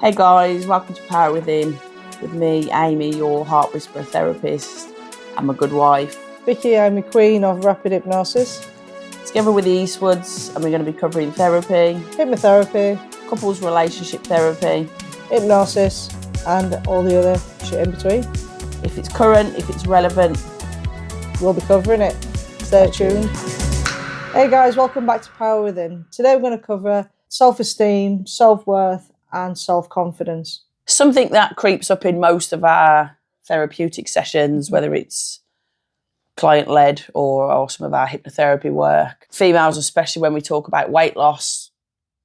Hey guys, welcome to Power Within with me, Amy, your heart whisperer therapist. I'm a good wife. Vicky, I'm the queen of rapid hypnosis. Together with the Eastwoods, and we're going to be covering therapy, Hypnotherapy, couples relationship therapy, hypnosis, and all the other shit in between. If it's current, if it's relevant, we'll be covering it. Stay tuned. Hey guys, welcome back to Power Within. Today we're going to cover self-esteem, self-worth, and self-confidence. Something that creeps up in most of our therapeutic sessions, whether it's client-led or some of our hypnotherapy work. Females, especially when we talk about weight loss,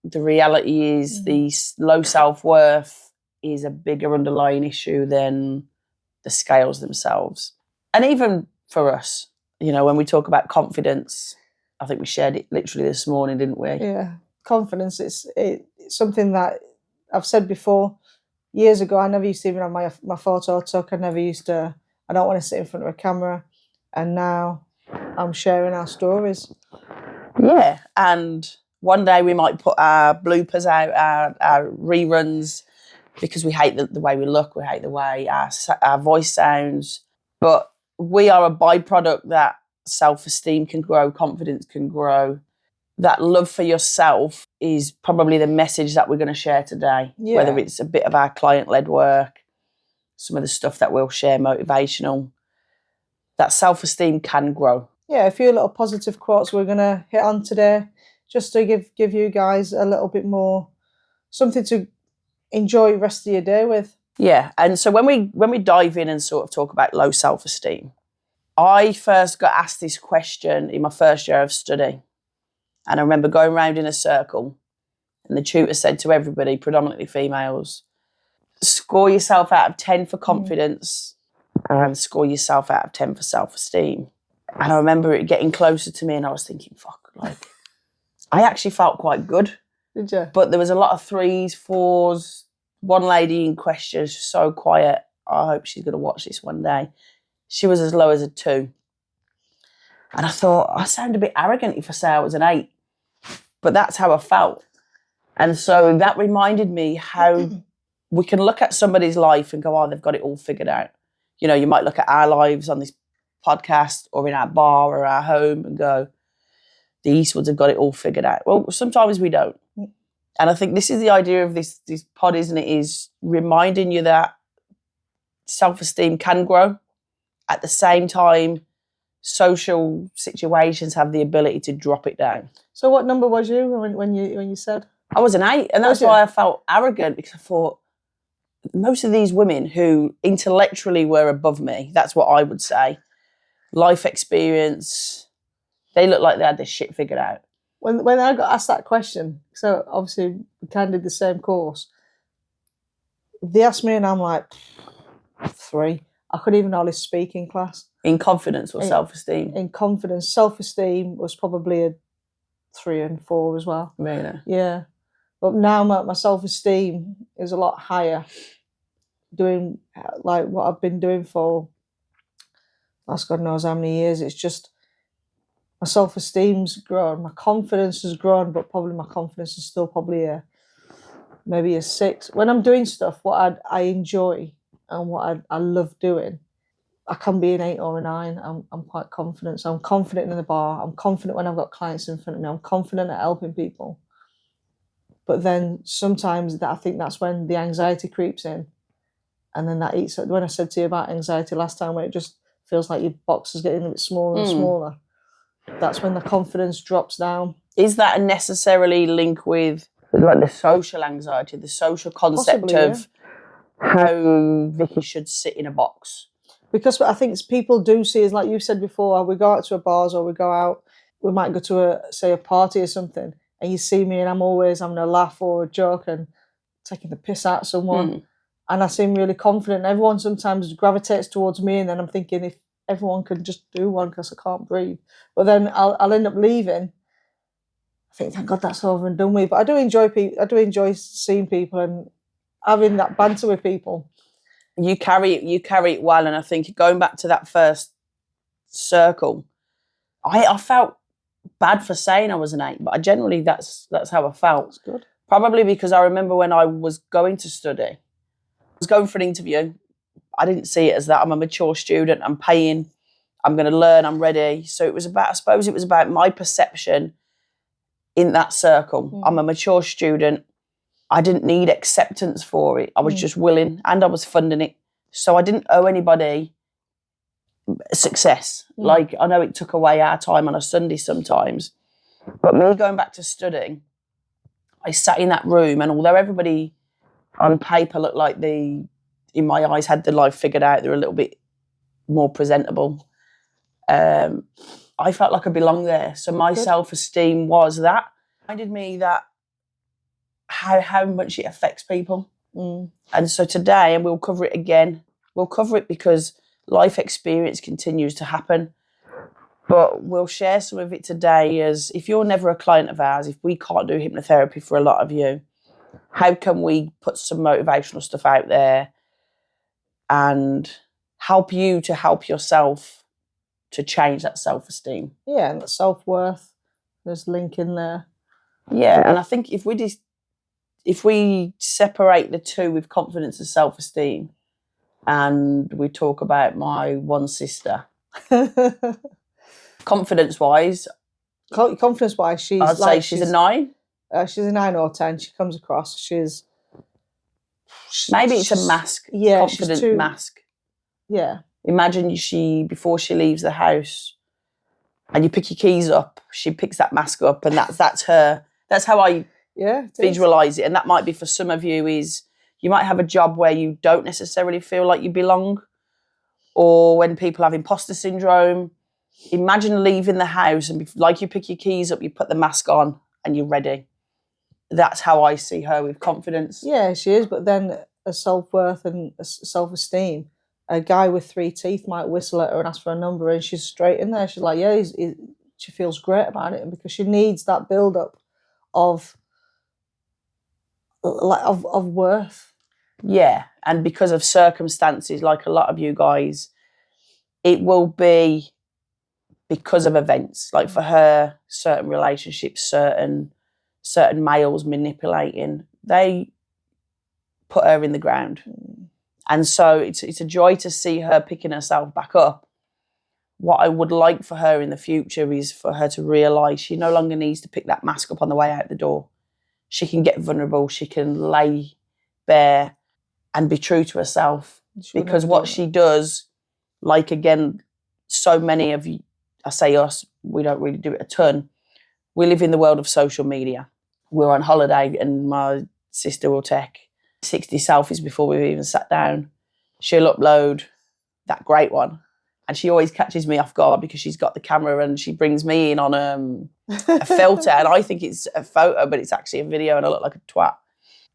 the reality is the low self-worth is a bigger underlying issue than the scales themselves. And even for us, when we talk about confidence, I think we shared it literally this morning, didn't we? Yeah, confidence, it's something that I've said before. Years ago, I never used to even have my photo took. I don't want to sit in front of a camera. And now I'm sharing our stories. Yeah, and one day we might put our bloopers out, our reruns, because we hate the way we look, we hate the way our voice sounds. But we are a byproduct that self-esteem can grow, confidence can grow. That love for yourself is probably the message that we're going to share today, whether it's a bit of our client-led work, some of the stuff that we'll share motivational. That self-esteem can grow. Yeah, a few little positive quotes we're going to hit on today, just to give you guys a little bit more, something to enjoy the rest of your day with. Yeah, and so when we dive in and sort of talk about low self-esteem, I first got asked this question in my first year of study. And I remember going around in a circle and the tutor said to everybody, predominantly females, score yourself out of 10 for confidence and score yourself out of 10 for self-esteem. And I remember it getting closer to me and I was thinking, I actually felt quite good. Did you? But there was a lot of 3s, 4s. One lady in question was so quiet. I hope she's going to watch this one day. She was as low as a 2. And I thought, I sound a bit arrogant if I say I was an 8. But that's how I felt. And so that reminded me how we can look at somebody's life and go, oh, they've got it all figured out. You might look at our lives on this podcast or in our bar or our home and go, the Eastwoods have got it all figured out. Well, sometimes we don't. And I think this is the idea of this pod, isn't it, is reminding you that self-esteem can grow. At the same time, social situations have the ability to drop it down. So what number was you when you said? I was an 8, and that's why I felt arrogant, because I thought most of these women who intellectually were above me, that's what I would say, life experience, they look like they had this shit figured out. When I got asked that question, so obviously we kind of did the same course, they asked me and I'm like, 3. I couldn't even hardly speak in class. In confidence or self-esteem? In confidence. Self-esteem was probably a 3 and 4 as well. Really? Yeah. But now my self-esteem is a lot higher, doing like what I've been doing for last God knows how many years. It's just my self-esteem's grown, my confidence has grown, but probably my confidence is still probably maybe a 6. When I'm doing stuff, what I enjoy and what I love doing, I can be an 8 or a 9. I'm quite confident. So I'm confident in the bar. I'm confident when I've got clients in front of me. I'm confident at helping people. But then sometimes I think that's when the anxiety creeps in. And then that eats. When I said to you about anxiety last time, where it just feels like your box is getting a bit smaller and smaller, that's when the confidence drops down. Is that a necessarily link with like the social anxiety, the social concept of how Vicky should sit in a box? Because I think people do see, as like you said before, we go out to a bars or we go out, we might go to a party or something, and you see me and I'm always having a laugh or a joke and taking the piss out of someone. And I seem really confident. Everyone sometimes gravitates towards me, and then I'm thinking if everyone could just do one because I can't breathe. But then I'll end up leaving. I think, thank God that's over and done with. But I do enjoy people. I do enjoy seeing people and having that banter with people. You carry it well, and I think going back to that first circle, I felt bad for saying I was an 8, but I generally that's how I felt. That's good. Probably because I remember when I was going to study, I was going for an interview. I didn't see it as that. I'm a mature student. I'm paying. I'm going to learn. I'm ready. So it was about, I suppose it was about my perception in that circle. I'm a mature student. I didn't need acceptance for it. I was just willing, and I was funding it. So I didn't owe anybody success. Like, I know it took away our time on a Sunday sometimes, but me going back to studying, I sat in that room, and although everybody on paper looked like in my eyes, had their life figured out, they're a little bit more presentable, I felt like I belonged there. So my self-esteem was that. It reminded me that how much it affects people. And so today, and we'll cover it again, we'll cover it because life experience continues to happen. But we'll share some of it today as, if you're never a client of ours, if we can't do hypnotherapy for a lot of you, how can we put some motivational stuff out there and help you to help yourself to change that self-esteem? Yeah, and self-worth, there's a link in there. Yeah, and I think if we separate the two with confidence and self-esteem, and we talk about my one sister, confidence-wise, I'd say she's a 9. She's a 9 or 10. She comes across. Maybe it's a mask. Yeah, confident mask. Yeah. Imagine before she leaves the house, and you pick your keys up. She picks that mask up, and that's her. That's how I visualize it. And that might be for some of you is you might have a job where you don't necessarily feel like you belong, or when people have imposter syndrome. Imagine leaving the house and like you pick your keys up, you put the mask on and you're ready. That's how I see her with confidence. Yeah, she is. But then a self-worth and a self-esteem, a guy with 3 teeth might whistle at her and ask for a number, and she's straight in there. She's like, yeah, she feels great about it, and because she needs that build-up of worth. Yeah, and because of circumstances, like a lot of you guys, it will be because of events. Like for her, certain relationships, certain males manipulating, they put her in the ground. And so it's a joy to see her picking herself back up. What I would like for her in the future is for her to realise she no longer needs to pick that mask up on the way out the door. She can get vulnerable, she can lay bare and be true to herself. Because what she does, like again, so many of you, I say us, we don't really do it a ton. We live in the world of social media. We're on holiday and my sister will take 60 selfies before we've even sat down. She'll upload that great one. And she always catches me off guard because she's got the camera and she brings me in on a filter. And I think it's a photo, but it's actually a video and I look like a twat.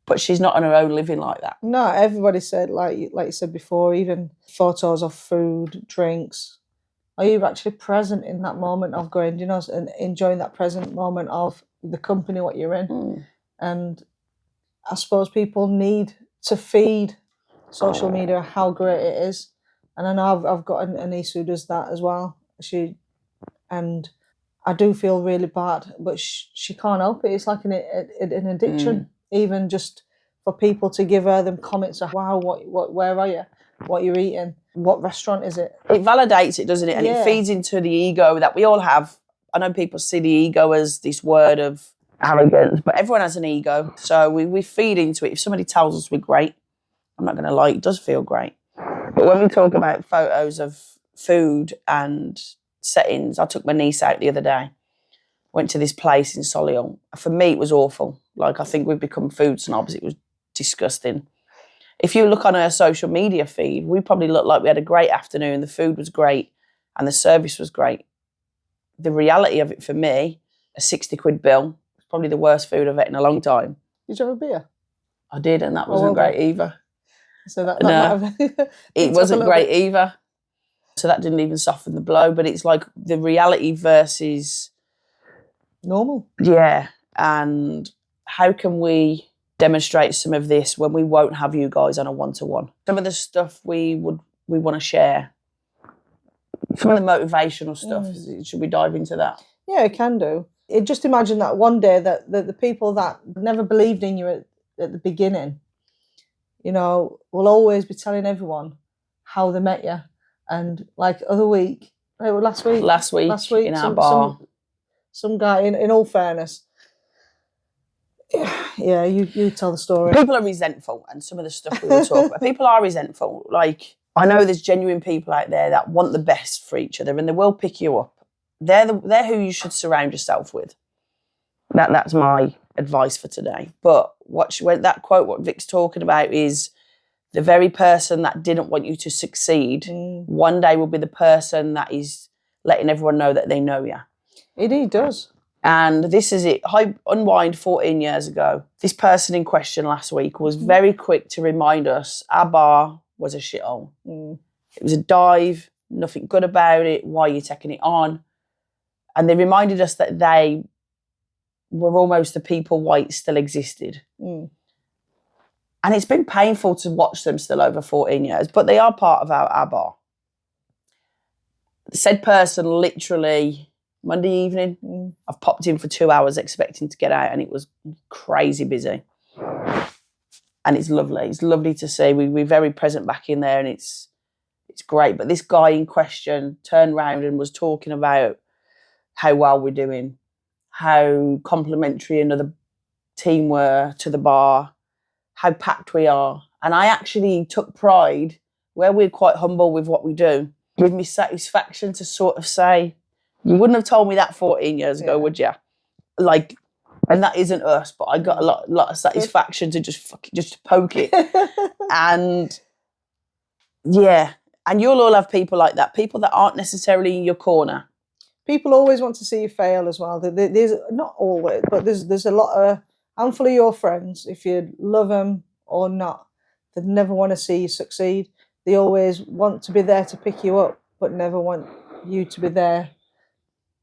But she's not on her own living like that. No, everybody said, like you said before, even photos of food, drinks. Are you actually present in that moment of going, and enjoying that present moment of the company, what you're in? And I suppose people need to feed social media how great it is. And I know I've got a niece who does that as well. And I do feel really bad, but she can't help it. It's like an addiction. Even just for people to give her them comments of, wow, where are you? What you're eating? What restaurant is it? It validates it, doesn't it? And it feeds into the ego that we all have. I know people see the ego as this word of arrogance, but everyone has an ego. So we feed into it. If somebody tells us we're great, I'm not going to lie, it does feel great. But when we talk about photos of food and settings, I took my niece out the other day. Went to this place in Solihull. For me, it was awful. Like, I think we've become food snobs. It was disgusting. If you look on her social media feed, we probably looked like we had a great afternoon. The food was great and the service was great. The reality of it for me, a 60 quid bill, was probably the worst food I've eaten in a long time. Did you have a beer? I did, and that wasn't great either. So that no, it wasn't great either. So that didn't even soften the blow. But it's like the reality versus normal. Yeah, and how can we demonstrate some of this when we won't have you guys on a one-to-one? Some of the stuff we want to share. Some of the motivational stuff. Should we dive into that? Yeah, I can do. Just imagine that one day that the people that never believed in you at the beginning, you know, will always be telling everyone how they met you. And like last week in our bar, some guy, in all fairness, yeah, you tell the story. People are resentful, and some of the stuff we were talking about, people are resentful. Like, I know there's genuine people out there that want the best for each other, and they will pick you up. They're who you should surround yourself with. That's my advice for today. But that quote, what Vic's talking about, is the very person that didn't want you to succeed one day will be the person that is letting everyone know that they know you. It does. And this is it. I unwind 14 years ago. This person in question last week was very quick to remind us our bar was a shithole. It was a dive, nothing good about it. Why are you taking it on? And they reminded us that they were almost the people why it still existed. And it's been painful to watch them still over 14 years, but they are part of our bar. The said person literally... Monday evening, I've popped in for 2 hours expecting to get out, and it was crazy busy. And it's lovely. It's lovely to see. We're very present back in there, and it's great. But this guy in question turned around and was talking about how well we're doing, how complimentary another team were to the bar, how packed we are. And I actually took pride, where we're quite humble with what we do, give me satisfaction to sort of say, you wouldn't have told me that 14 years ago, would you? Like, and that isn't us, but I got a lot of satisfaction to just poke it. And yeah, and you'll all have people like that, people that aren't necessarily in your corner. People always want to see you fail as well. There's not always, but there's a handful of your friends, if you love them or not, they never want to see you succeed. They always want to be there to pick you up, but never want you to be there.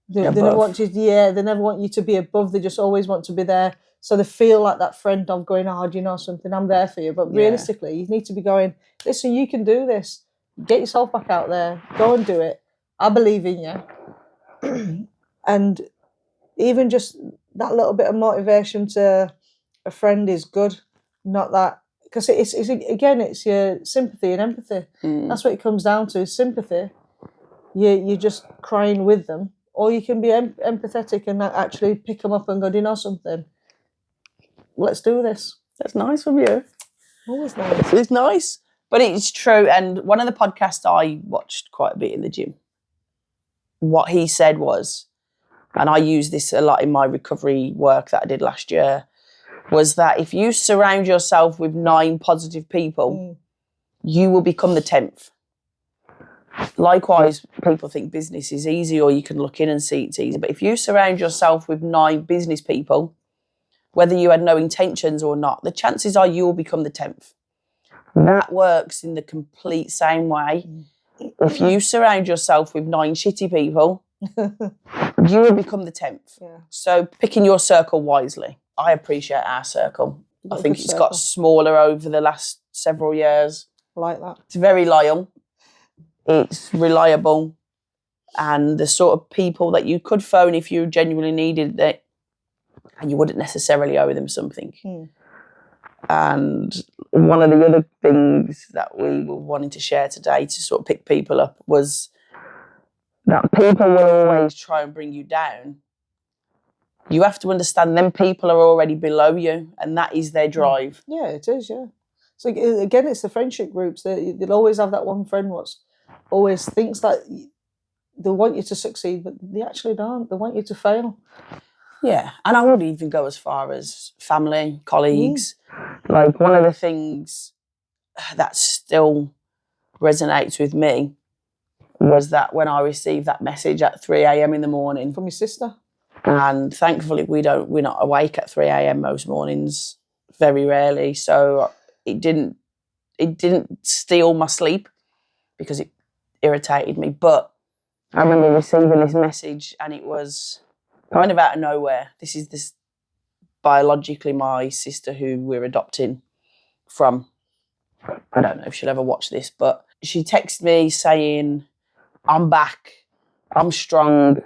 They never want you. Yeah, they never want you to be above. They just always want to be there, so they feel like that friend of going, "Oh, do you know something? I'm there for you." But realistically, you need to be going, "Listen, you can do this. Get yourself back out there. Go and do it. I believe in you." And even just that little bit of motivation to a friend is good. Not that, because it's your sympathy and empathy. That's what it comes down to: is sympathy. You're just crying with them. Or you can be empathetic and actually pick them up and go, do you know something? Let's do this. That's nice from you. Always nice. It's nice, but it's true. And one of the podcasts I watched quite a bit in the gym, what he said was, and I use this a lot in my recovery work that I did last year, was that if you surround yourself with 9 positive people, you will become the 10th. Likewise, people think business is easy, or you can look in and see it's easy. But if you surround yourself with 9 business people, whether you had no intentions or not, the chances are you will become the 10th. That works in the complete same way. If you surround yourself with 9 shitty people, you will become the 10th. Yeah. So picking your circle wisely. I appreciate our circle. I think it's got smaller over the last several years. I like that. It's very loyal. It's reliable, and the sort of people that you could phone if you genuinely needed it, and you wouldn't necessarily owe them something. And one of the other things that we were wanting to share today to sort of pick people up was that people will always try and bring you down. You have to understand them people are already below you, and that is their drive. Yeah, it is, yeah. So again, it's the friendship groups. They'll always have that one friend what's always thinks that they want you to succeed, but they actually don't. They want you to fail. Yeah, and I would even go as far as family, colleagues. Like, one of the things that still resonates with me was that when I received that message at 3 a.m. in the morning from your sister, and thankfully we're not awake at 3 a.m. most mornings, very rarely. So it didn't steal my sleep because it irritated me. But I remember receiving this message, and it was kind of out of nowhere. This is biologically my sister who we're adopting from. I don't know if she'll ever watch this, but she texted me saying, "I'm back, I'm strong,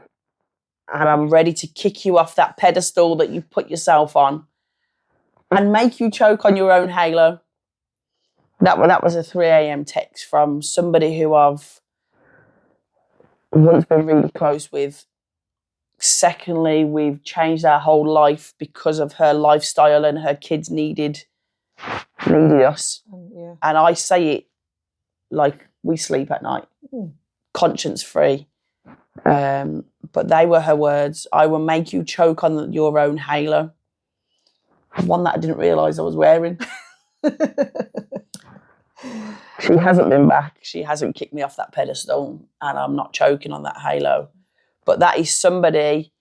and I'm ready to kick you off that pedestal that you put yourself on and make you choke on your own halo. That was a 3 a.m. text from somebody who I've once been really close with. Secondly, we've changed our whole life because of her lifestyle, and her kids needed us. Yeah. And I say it like we sleep at night, conscience free. But they were her words. I will make you choke on your own halo. One that I didn't realise I was wearing. She hasn't been back. She hasn't kicked me off that pedestal, and I'm not choking on that halo. But that is somebody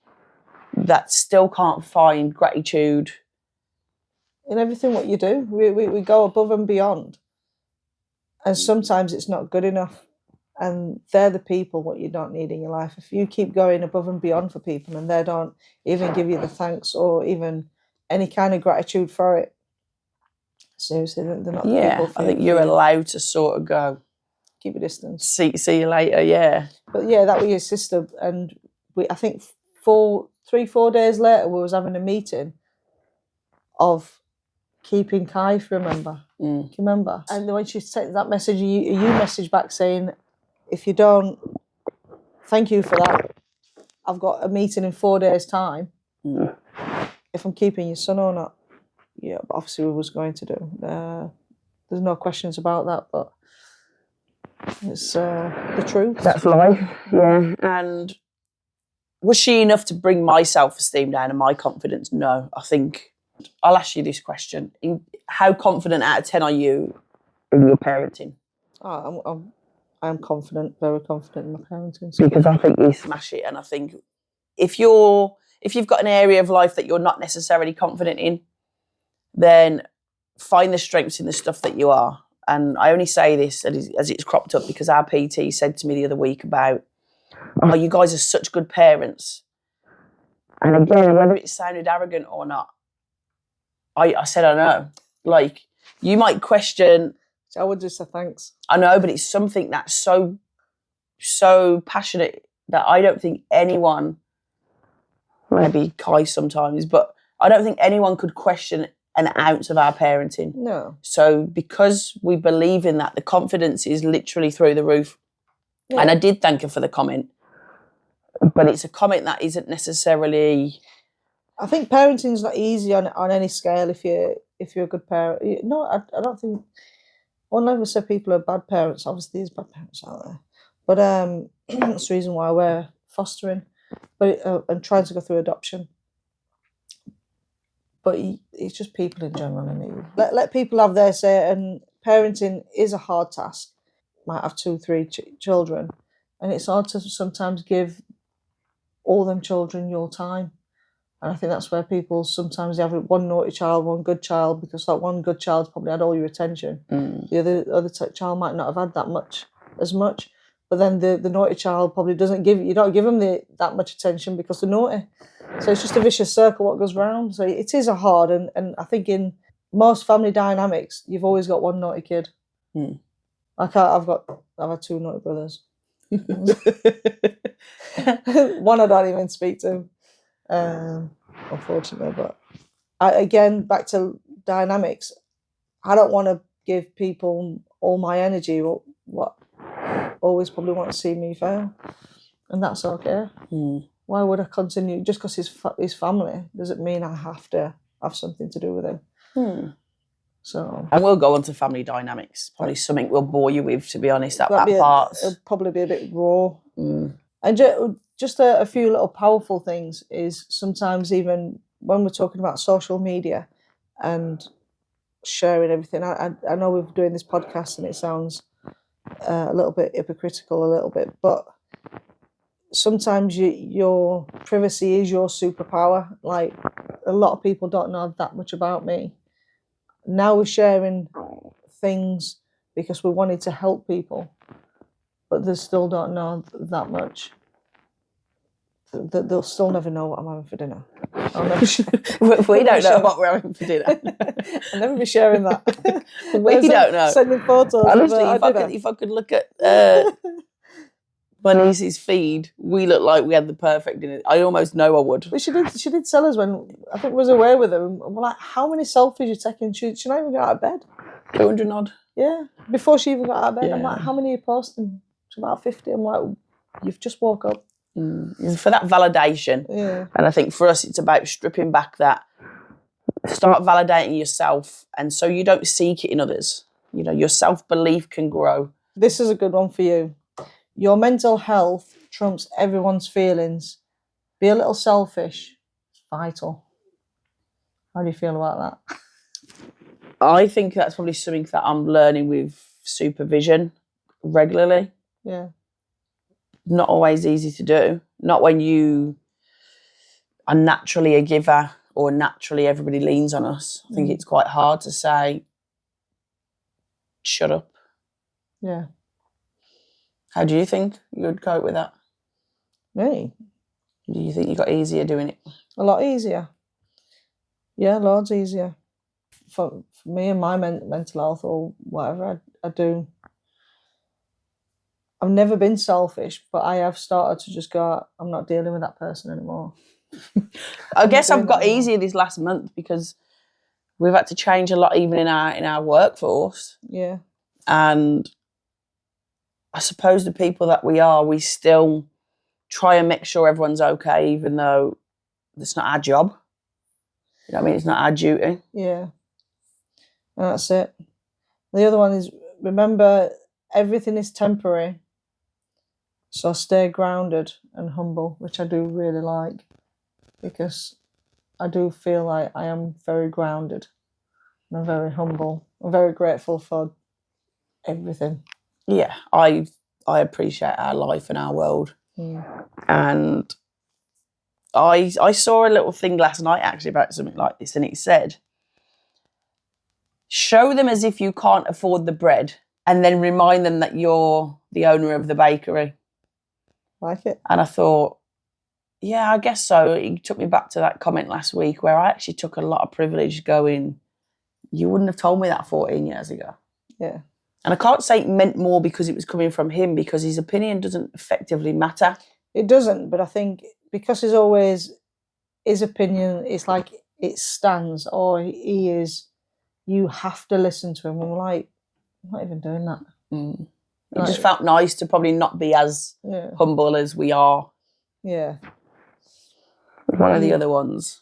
that still can't find gratitude in everything what you do. We go above and beyond, and sometimes it's not good enough. And they're the people what you don't need in your life. If you keep going above and beyond for people and they don't even give you the thanks or even any kind of gratitude for it, seriously, they're not the people for I think you're allowed to sort of go. Keep your distance. See you later, yeah. But yeah, that was your sister. And I think 3-4 days later, we was having a meeting of keeping Kai, if you remember. Do you remember? And when she sent that message, you messaged back saying, if you don't, thank you for that. I've got a meeting in 4 days' time. If I'm keeping your son or not. Yeah, but obviously we was going to do. There's no questions about that, but it's the truth. That's life, yeah. And was she enough to bring my self-esteem down and my confidence? No. I think I'll ask you this question. How confident out of 10 are you in your parenting? I'm confident, very confident in my parenting. Because I think you smash it, and I think if you've got an area of life that you're not necessarily confident in, then find the strengths in the stuff that you are. And I only say this as it's cropped up because our PT said to me the other week about, oh, you guys are such good parents. And again, whether it sounded arrogant or not, I said, I know. Like, you might question. So I would just say thanks. I know, but it's something that's so passionate that I don't think anyone, maybe Kai sometimes, but I don't think anyone could question an ounce of our parenting. No. So because we believe in that, the confidence is literally through the roof. Yeah. And I did thank her for the comment, but it's a comment that isn't necessarily. I think parenting's not easy on any scale if you're a good parent. No, I don't think. I'll never say people are bad parents. Obviously, there's bad parents out there, but that's the reason why we're fostering, and trying to go through adoption. But it's just people in general, and let people have their say. And parenting is a hard task. Might have 2-3 children, and it's hard to sometimes give all them children your time. And I think that's where people sometimes have one naughty child, one good child, because that one good child's probably had all your attention. The other child might not have had as much. But then the naughty child probably you don't give them that much attention because they're naughty. So it's just a vicious circle what goes round. So it is a hard, and I think in most family dynamics, you've always got one naughty kid. I've had 2 naughty brothers. One I don't even speak to. Unfortunately, but again, back to dynamics, I don't want to give people all my energy what always probably want to see me fail, and that's okay. Why would I continue just because his family doesn't mean I have to have something to do with him. So, and we'll go on to family dynamics, probably something we'll bore you with, to be honest, that part. It'll probably be a bit raw. And just a few little powerful things is sometimes even when we're talking about social media and sharing everything. I know we're doing this podcast and it sounds a little bit hypocritical, but sometimes your privacy is your superpower. Like, a lot of people don't know that much about me. Now we're sharing things because we wanted to help people, but they still don't know that much. They'll still never know what I'm having for dinner. We don't know what we're having for dinner. I'll never be sharing that. We don't know. Sending photos. Honestly, if I could look at my niece's feed, we look like we had the perfect dinner. I almost know I would. But she did tell us when, I think, was away with her, and we're like, how many selfies are you taking? She not even got out of bed. 200 odd. Yeah, before she even got out of bed. I'm Yeah. like, how many are you posting? She's about 50. I'm like, you've just woke up. For that validation. Yeah. And I think for us, it's about stripping back that. Start validating yourself, and so you don't seek it in others. You know, your self-belief can grow. This is a good one for you. Your mental health trumps everyone's feelings. Be a little selfish. It's vital. How do you feel about that? I think that's probably something that I'm learning with supervision regularly. Yeah. Not always easy to do. Not when you are naturally a giver or naturally everybody leans on us. I think it's quite hard to say, shut up. Yeah. How do you think you would cope with that? Me? Do you think you got easier doing it? A lot easier. Yeah, loads easier. For me and my mental health or whatever I do. I've never been selfish, but I have started to just go, I'm not dealing with that person anymore. I guess I've got easier this last month because we've had to change a lot even in our workforce. Yeah. And I suppose the people that we still try and make sure everyone's okay, even though it's not our job. You know what I mean? It's not our duty. Yeah. And that's it. The other one is, remember, everything is temporary. So stay grounded and humble, which I do really like, because I do feel like I am very grounded and I'm very humble. I'm very grateful for everything. Yeah, I appreciate our life and our world. And I saw a little thing last night actually about something like this, and it said, show them as if you can't afford the bread and then remind them that you're the owner of the bakery. Like it? And I thought, yeah, I guess so. It took me back to that comment last week where I actually took a lot of privilege going, you wouldn't have told me that 14 years ago. Yeah. And I can't say it meant more because it was coming from him, because his opinion doesn't effectively matter. It doesn't, but I think because there's always his opinion, it's like it stands, or he is, you have to listen to him. I'm like, I'm not even doing that. It just felt nice to probably not be as humble as we are. Yeah. One of the other ones.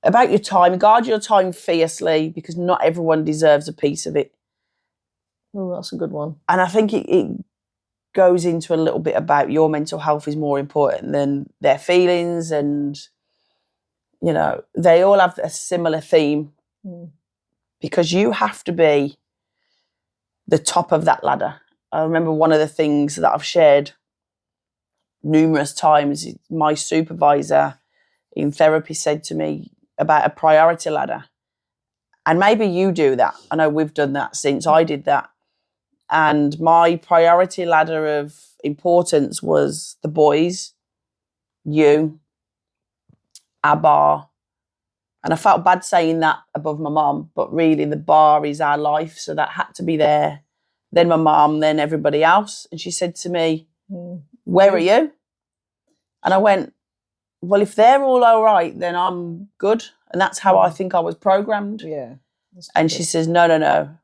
About your time, guard your time fiercely, because not everyone deserves a piece of it. Oh, that's a good one. And I think it goes into a little bit about your mental health is more important than their feelings, and, you know, they all have a similar theme because you have to be the top of that ladder. I remember one of the things that I've shared numerous times, my supervisor in therapy said to me about a priority ladder. And maybe you do that. I know we've done that since I did that. And my priority ladder of importance was the boys, you, our bar. And I felt bad saying that above my mum, but really the bar is our life. So that had to be there. Then my mum, then everybody else. And she said to me, where are you? And I went, well, if they're all right, then I'm good. And that's how I think I was programmed. Yeah. And she says, no.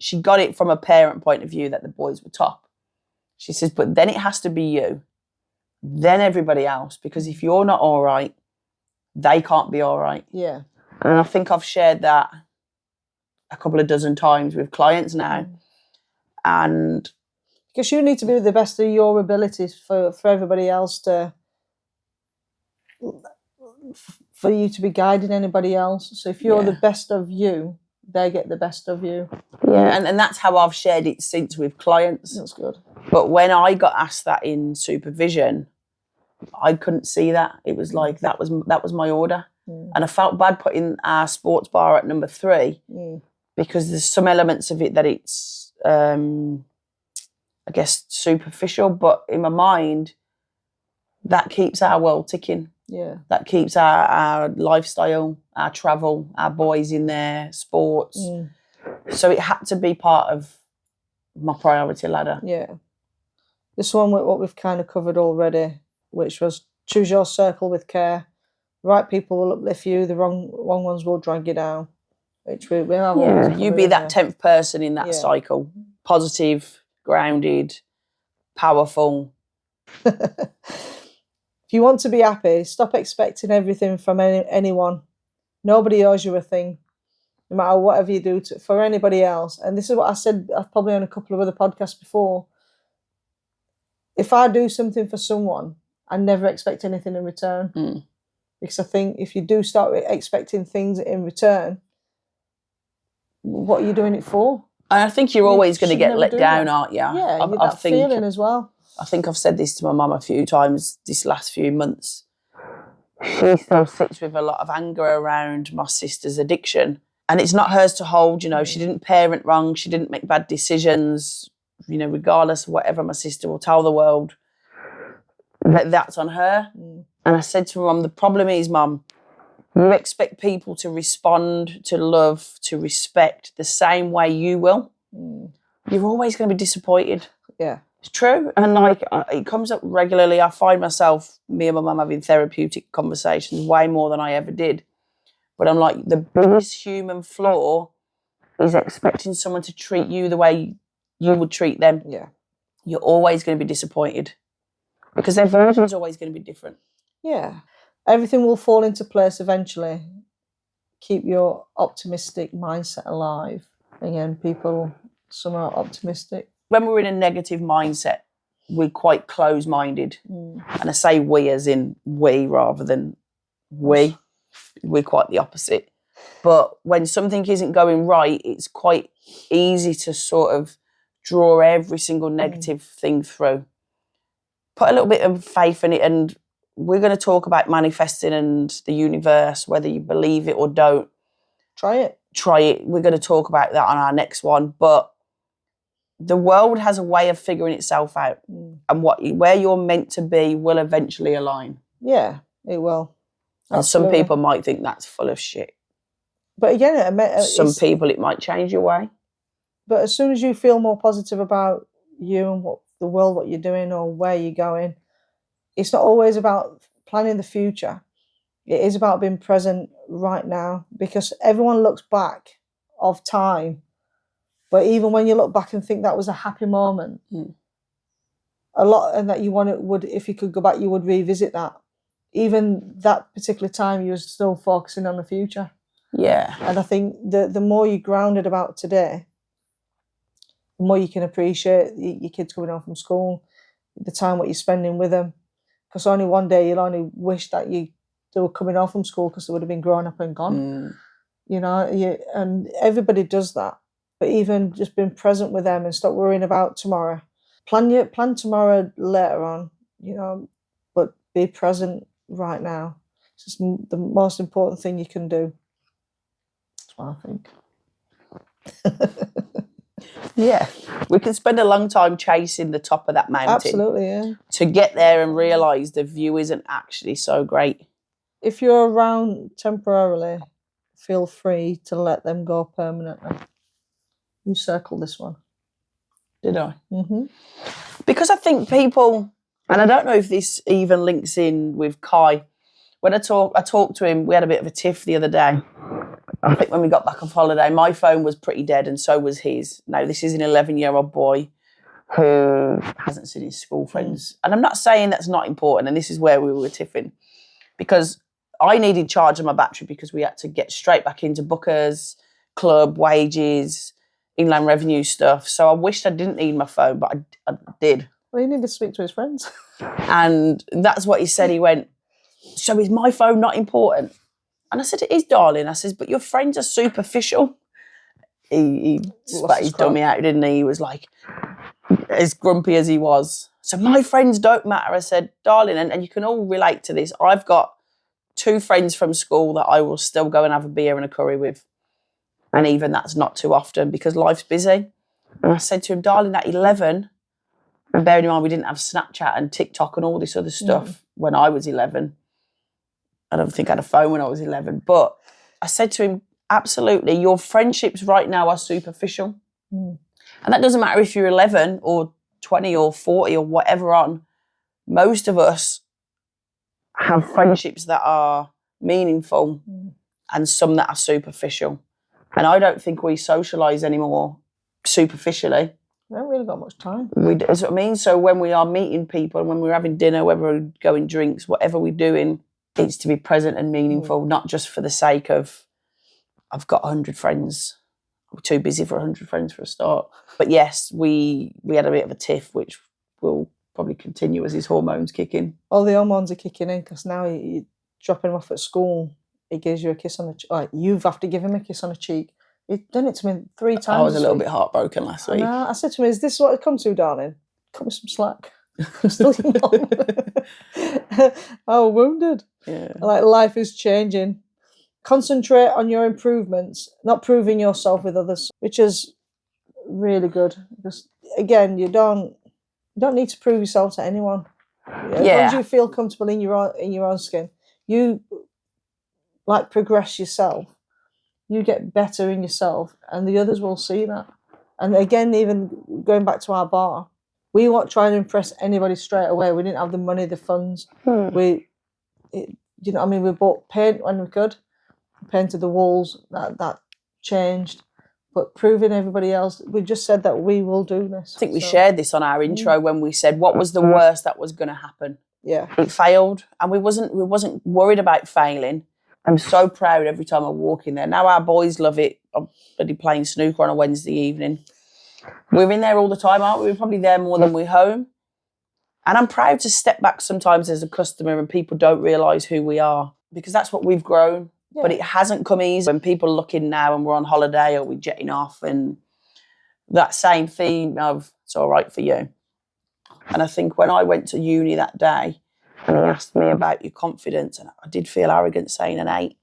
She got it from a parent point of view that the boys were top. She says, but then it has to be you, then everybody else, because if you're not all right, they can't be all right. Yeah. And I think I've shared that a couple of dozen times with clients now. And because you need to be the best of your abilities for everybody else for you to be guiding anybody else. So if you're the best of you, they get the best of you. Yeah, and that's how I've shared it since with clients. That's good. But when I got asked that in supervision, I couldn't see that. It was like that was my order. And I felt bad putting our sports bar at number 3 because there's some elements of it that it's, I guess, superficial. But in my mind, that keeps our world ticking. Yeah. That keeps our lifestyle, our travel, our boys in there, sports. So it had to be part of my priority ladder. Yeah. This one with what we've kind of covered already, which was choose your circle with care. The right people will uplift you, the wrong ones will drag you down. Which we have always covered, You be that 10th person in that Yeah. cycle. Positive, grounded, powerful. If you want to be happy, stop expecting everything from anyone. Nobody owes you a thing, no matter whatever you do for anybody else. And this is what I said probably on a couple of other podcasts before. If I do something for someone, I never expect anything in return. Because I think if you do start expecting things in return, what are you doing it for? And I think you're always going to get let down, that. aren't you? Yeah, that feeling as well. I think I've said this to my mum a few times this last few months. She still sits with a lot of anger around my sister's addiction. And it's not hers to hold, you know. She didn't parent wrong. She didn't make bad decisions, you know, regardless of whatever my sister will tell the world. That's on her. And I said to my mum, the problem is, Mum, you expect people to respond, to love, to respect the same way you will. You're always going to be disappointed. Yeah. It's true. And like, it comes up regularly. I find myself, me and my mum having therapeutic conversations way more than I ever did. But I'm like, the biggest human flaw is expecting someone to treat you the way you would treat them. Yeah. You're always going to be disappointed because their version is always going to be different. Yeah. Everything will fall into place eventually. Keep your optimistic mindset alive. Again, people, some are optimistic. When we're in a negative mindset, we're quite close-minded. And I say we as in we rather than we. We're quite the opposite. But when something isn't going right, it's quite easy to sort of draw every single negative thing through. Put a little bit of faith in it, and we're going to talk about manifesting and the universe, whether you believe it or don't. Try it. We're going to talk about that on our next one. But the world has a way of figuring itself out, and where you're meant to be will eventually align. Yeah, it will. And some people might think that's full of shit. But again, some people, it might change your way. But as soon as you feel more positive about you and the world, what you're doing or where you're going, it's not always about planning the future. It is about being present right now, because everyone looks back of time. But even when you look back and think that was a happy moment, a lot, and that if you could go back, you would revisit that. Even that particular time, you were still focusing on the future. Yeah. And I think the more you're grounded about today, the more you can appreciate your kids coming home from school, the time what you're spending with them. Because only one day you'll only wish that they were coming home from school, because they would have been grown up and gone. You know, and everybody does that. But even just being present with them and stop worrying about tomorrow. Plan tomorrow later on, you know, but be present right now. It's just the most important thing you can do. That's what I think. Yeah. We can spend a long time chasing the top of that mountain. Absolutely, yeah. To get there and realise the view isn't actually so great. If you're around temporarily, feel free to let them go permanently. You circled this one. Did I? Mm-hmm. Because I think people, and I don't know if this even links in with Kai. When I talked to him, we had a bit of a tiff the other day. I think when we got back off holiday, my phone was pretty dead and so was his. Now, this is an 11-year-old boy who hasn't seen his school friends. And I'm not saying that's not important, and this is where we were tiffing. Because I needed charge of my battery because we had to get straight back into Booker's, club, wages, inland revenue stuff. So I wished I didn't need my phone, but I did. Well, he needed to speak to his friends. And that's what he said. He went, so is my phone not important? And I said, it is, darling. I said, but your friends are superficial. He spat his dummy out, didn't he? He was like, as grumpy as he was. So my friends don't matter. I said, darling, and you can all relate to this. I've got 2 friends from school that I will still go and have a beer and a curry with. And even that's not too often because life's busy. And I said to him, darling, at 11, and bearing in mind we didn't have Snapchat and TikTok and all this other stuff when I was 11. I don't think I had a phone when I was 11. But I said to him, absolutely, your friendships right now are superficial. And that doesn't matter if you're 11 or 20 or 40 or whatever on, most of us have friendships that are meaningful and some that are superficial. And I don't think we socialise anymore superficially. We haven't really got much time. That's what I mean. So when we are meeting people, when we're having dinner, whether we're going drinks, whatever we're doing, it's to be present and meaningful, not just for the sake of, I've got 100 friends. We're too busy for 100 friends for a start. But yes, we had a bit of a tiff, which will probably continue as his hormones kick in. All the hormones are kicking in because now you drop him off at school, he gives you a kiss on the cheek. Like, you have to give him a kiss on the cheek. He's done it to me 3 times. I was a little bit heartbroken last week. No, I said to him, is this what it come to, darling? Cut me some slack. I'm still young. I was wounded. Yeah. Like, life is changing. Concentrate on your improvements, not proving yourself with others, which is really good. Because again, you don't need to prove yourself to anyone. As long as you feel comfortable in your own skin, you like progress yourself. You get better in yourself, and the others will see that. And again, even going back to our bar, we weren't trying to impress anybody straight away. We didn't have the money, the funds. You know what I mean? We bought paint when we could, painted the walls. That changed. But proving everybody else, we just said that we will do this. I think we shared this on our intro when we said what was the worst that was going to happen. Yeah, it failed, and we wasn't worried about failing. I'm so proud every time I walk in there. Now our boys love it. I'm bloody playing snooker on a Wednesday evening. We're in there all the time, aren't we? We're probably there more than we're home. And I'm proud to step back sometimes as a customer and people don't realise who we are, because that's what we've grown. Yeah. But it hasn't come easy. When people are looking now and we're on holiday or we're jetting off, and that same theme of, it's all right for you. And I think when I went to uni that day, and he asked me about your confidence, and I did feel arrogant saying an 8.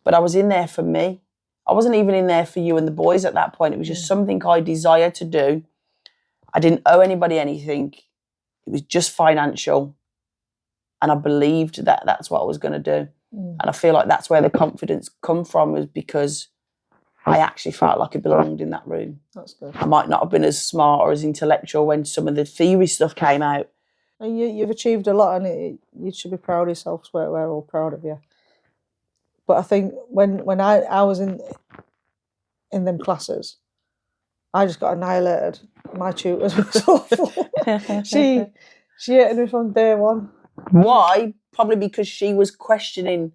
But I was in there for me. I wasn't even in there for you and the boys at that point. It was just something I desired to do. I didn't owe anybody anything. It was just financial. And I believed that that's what I was going to do. And I feel like that's where the confidence come from, was because I actually felt like I belonged in that room. That's good. I might not have been as smart or as intellectual when some of the theory stuff came out. And you've achieved a lot, and you should be proud of yourself. We're all proud of you. But I think when I was in them classes, I just got annihilated. My tutors were awful. She hated me from day one. Why? Probably because she was questioning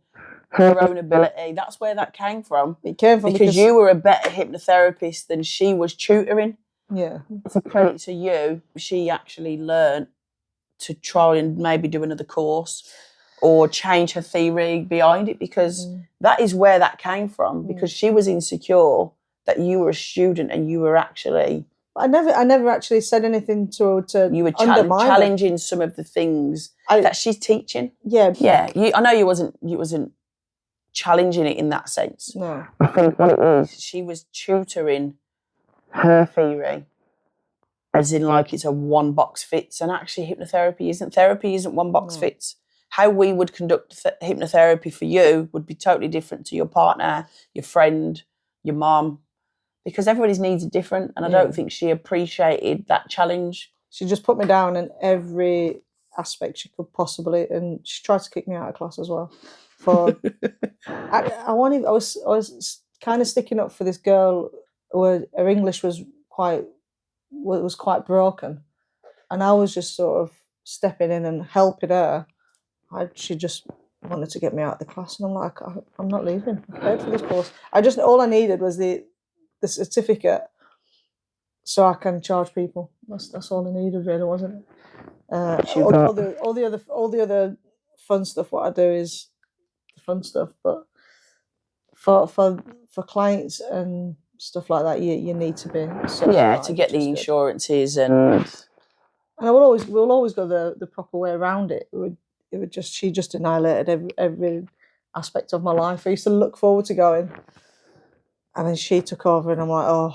her own ability. That's where that came from. It came from because you were a better hypnotherapist than she was tutoring. Yeah. It's a credit to you. She actually learned to try and maybe do another course or change her theory behind it, because that is where that came from, because she was insecure that you were a student and you were actually... I never actually said anything to you were challenging some of the things that she's teaching. Yeah. Yeah. I know you wasn't challenging it in that sense. No. I think what it is, she was tutoring her theory as in like it's a one box fits, and actually hypnotherapy isn't one box fits. How we would conduct hypnotherapy for you would be totally different to your partner, your friend, your mom, because everybody's needs are different, and I don't think she appreciated that challenge. She just put me down in every aspect she could possibly, and she tried to kick me out of class as well. For I was kind of sticking up for this girl where her English was quite broken, and I was just sort of stepping in and helping her. She just wanted to get me out of the class, and I'm like, I'm not leaving. I paid for this course. All I needed was the certificate, so I can charge people. That's all I needed, really, wasn't it? All the other fun stuff. What I do is the fun stuff, but for clients and stuff like that, you need to be to get the insurances and we'll always go the proper way around it. She just annihilated every aspect of my life. I used to look forward to going, and then she took over, and I'm like, oh,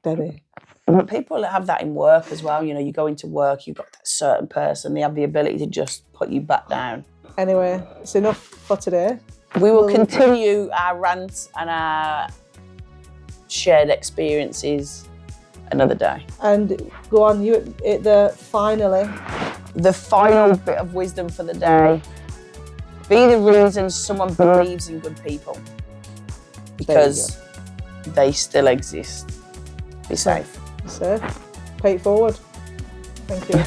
Debbie. But people have that in work as well. You know, you go into work, you've got that certain person, they have the ability to just put you back down. Anyway, it's enough for today. We will continue our rants and our shared experiences another day. And go on, you hit the finally. The final bit of wisdom for the day: be the reason someone believes in good people, because they still exist. Be safe. Safe. Pay it forward. Thank you.